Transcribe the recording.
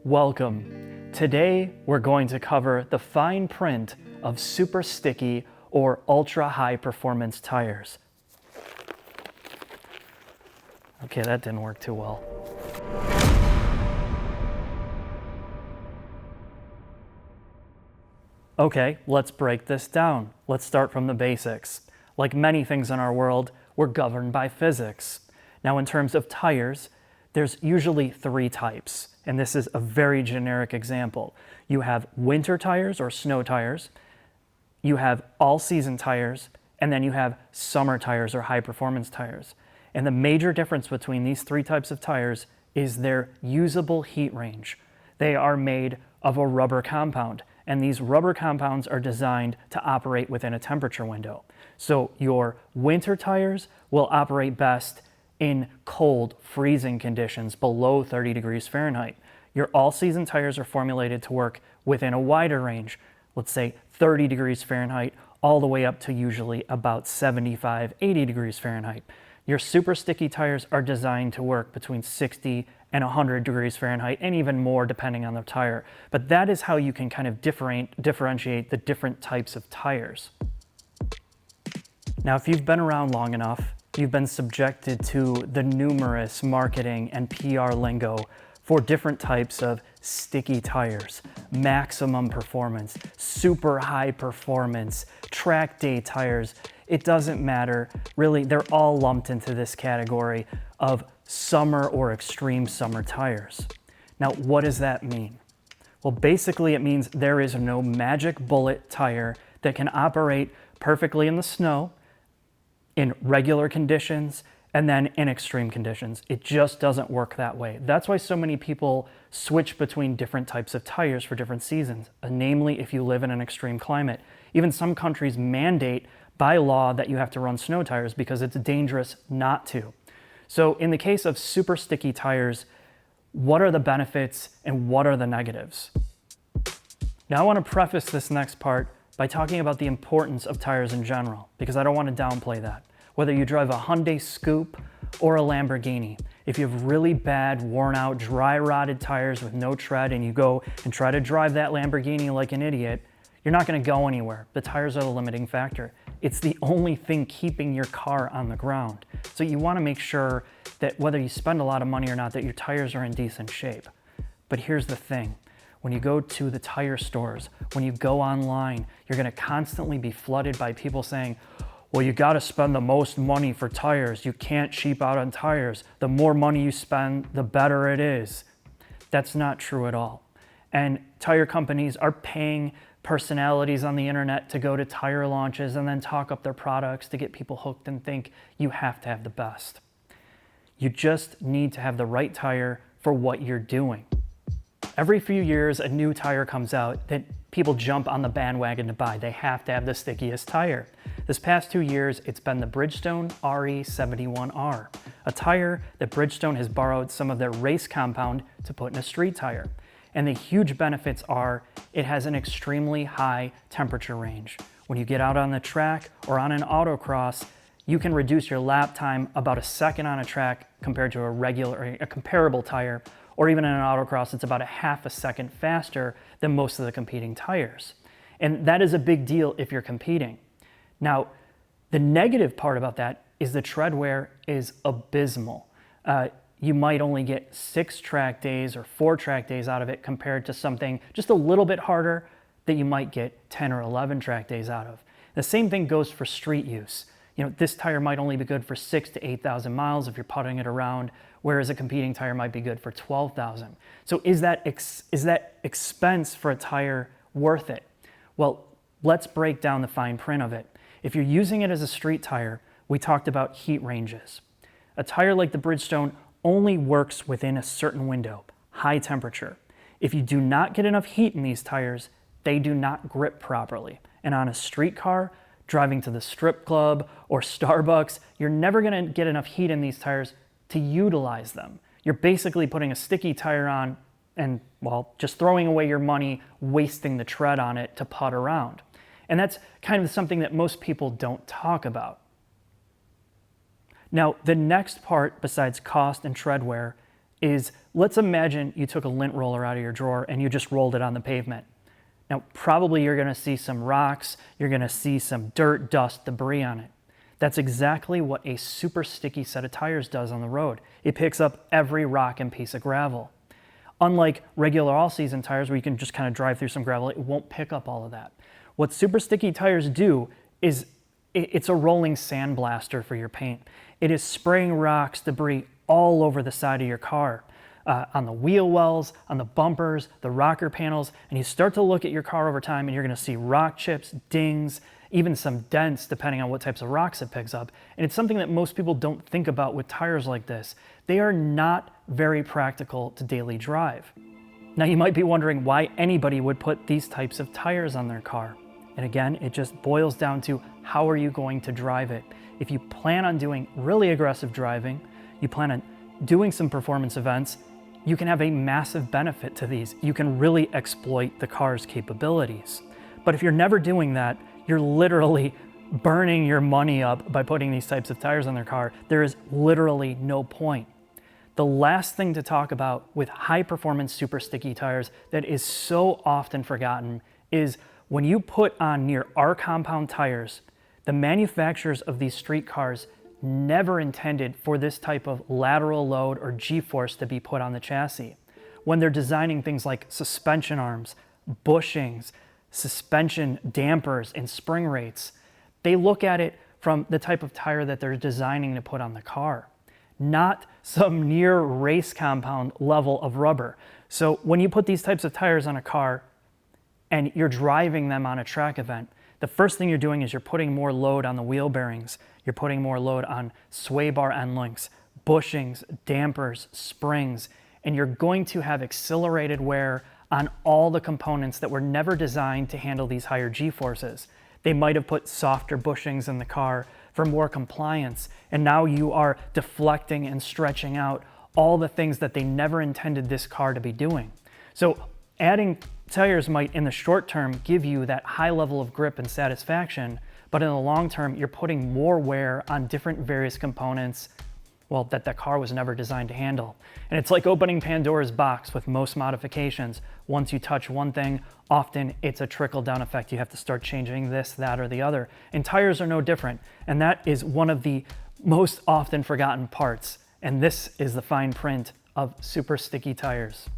Welcome. Today we're going to cover the fine print of super sticky or ultra high performance tires. Okay, that didn't work too well. Okay, let's break this down. Let's start from the basics. Like many things in our world, we're governed by physics. Now, in terms of tires, there's usually three types, and this is a very generic example. You have winter tires or snow tires, you have all-season tires, and then you have summer tires or high-performance tires. And the major difference between these three types of tires is their usable heat range. They are made of a rubber compound, and these rubber compounds are designed to operate within a temperature window. So your winter tires will operate best in cold, freezing conditions below 30 degrees Fahrenheit. Your all-season tires are formulated to work within a wider range, let's say 30 degrees Fahrenheit, all the way up to usually about 75, 80 degrees Fahrenheit. Your super sticky tires are designed to work between 60 and 100 degrees Fahrenheit, and even more depending on the tire. But that is how you can kind of differentiate the different types of tires. Now, if you've been around long enough, you've been subjected to the numerous marketing and PR lingo for different types of sticky tires, maximum performance, super high performance, track day tires. It doesn't matter. Really, they're all lumped into this category of summer or extreme summer tires. Now, what does that mean? Well, basically it means there is no magic bullet tire that can operate perfectly in the snow, in regular conditions, and then in extreme conditions. It just doesn't work that way. That's why so many people switch between different types of tires for different seasons, namely if you live in an extreme climate. Even some countries mandate by law that you have to run snow tires because it's dangerous not to. So in the case of super sticky tires, what are the benefits and what are the negatives? Now I want to preface this next part by talking about the importance of tires in general, because I don't want to downplay that. Whether you drive a Hyundai Scoop or a Lamborghini, if you have really bad, worn out, dry rotted tires with no tread and you go and try to drive that Lamborghini like an idiot, you're not going to go anywhere. The tires are the limiting factor. It's the only thing keeping your car on the ground. So you want to make sure that whether you spend a lot of money or not, that your tires are in decent shape. But here's the thing. When you go to the tire stores, when you go online, you're going to constantly be flooded by people saying, well, you got to spend the most money for tires. You can't cheap out on tires. The more money you spend, the better it is. That's not true at all. And tire companies are paying personalities on the internet to go to tire launches and then talk up their products to get people hooked and think you have to have the best. You just need to have the right tire for what you're doing. Every few years, a new tire comes out that people jump on the bandwagon to buy. They have to have the stickiest tire. This past 2 years, it's been the Bridgestone RE71R, a tire that Bridgestone has borrowed some of their race compound to put in a street tire. And the huge benefits are it has an extremely high temperature range. When you get out on the track or on an autocross, you can reduce your lap time about a second on a track compared to a comparable tire, or even in an autocross, it's about a half a second faster than most of the competing tires. And that is a big deal if you're competing. Now, the negative part about that is the tread wear is abysmal. You might only get 6 track days or 4 track days out of it compared to something just a little bit harder that you might get 10 or 11 track days out of. The same thing goes for street use. You know, this tire might only be good for 6,000 to 8,000 miles if you're putting it around, whereas a competing tire might be good for 12,000. So is that expense for a tire worth it? Well, let's break down the fine print of it. If you're using it as a street tire, we talked about heat ranges. A tire like the Bridgestone only works within a certain window, high temperature. If you do not get enough heat in these tires, they do not grip properly. And on a street car, driving to the strip club or Starbucks, you're never going to get enough heat in these tires to utilize them. You're basically putting a sticky tire on and, well, just throwing away your money, wasting the tread on it to putt around. And that's kind of something that most people don't talk about. Now, the next part, besides cost and tread wear, is, let's imagine you took a lint roller out of your drawer and you just rolled it on the pavement. Now, probably you're going to see some rocks, you're going to see some dirt, dust, debris on it. That's exactly what a super sticky set of tires does on the road. It picks up every rock and piece of gravel. Unlike regular all-season tires where you can just kind of drive through some gravel, it won't pick up all of that. What super sticky tires do is it's a rolling sandblaster for your paint. It is spraying rocks, debris all over the side of your car, on the wheel wells, on the bumpers, the rocker panels, and you start to look at your car over time and you're going to see rock chips, dings, even some dents depending on what types of rocks it picks up. And it's something that most people don't think about with tires like this. They are not very practical to daily drive. Now you might be wondering why anybody would put these types of tires on their car. And again, it just boils down to how are you going to drive it? If you plan on doing really aggressive driving, you plan on doing some performance events, you can have a massive benefit to these. You can really exploit the car's capabilities. But if you're never doing that, you're literally burning your money up by putting these types of tires on their car. There is literally no point. The last thing to talk about with high performance super sticky tires that is so often forgotten is when you put on near R compound tires, the manufacturers of these street cars never intended for this type of lateral load or G-force to be put on the chassis. When they're designing things like suspension arms, bushings, suspension dampers, and spring rates, they look at it from the type of tire that they're designing to put on the car, not some near race compound level of rubber. So when you put these types of tires on a car and you're driving them on a track event, the first thing you're doing is you're putting more load on the wheel bearings, you're putting more load on sway bar end links, bushings, dampers, springs, and you're going to have accelerated wear on all the components that were never designed to handle these higher G-forces. They might have put softer bushings in the car for more compliance, and now you are deflecting and stretching out all the things that they never intended this car to be doing. So adding tires might, in the short term, give you that high level of grip and satisfaction, but in the long term, you're putting more wear on different various components, well, that the car was never designed to handle. And it's like opening Pandora's box with most modifications. Once you touch one thing, often it's a trickle-down effect. You have to start changing this, that, or the other. And tires are no different. And that is one of the most often forgotten parts. And this is the fine print of super sticky tires.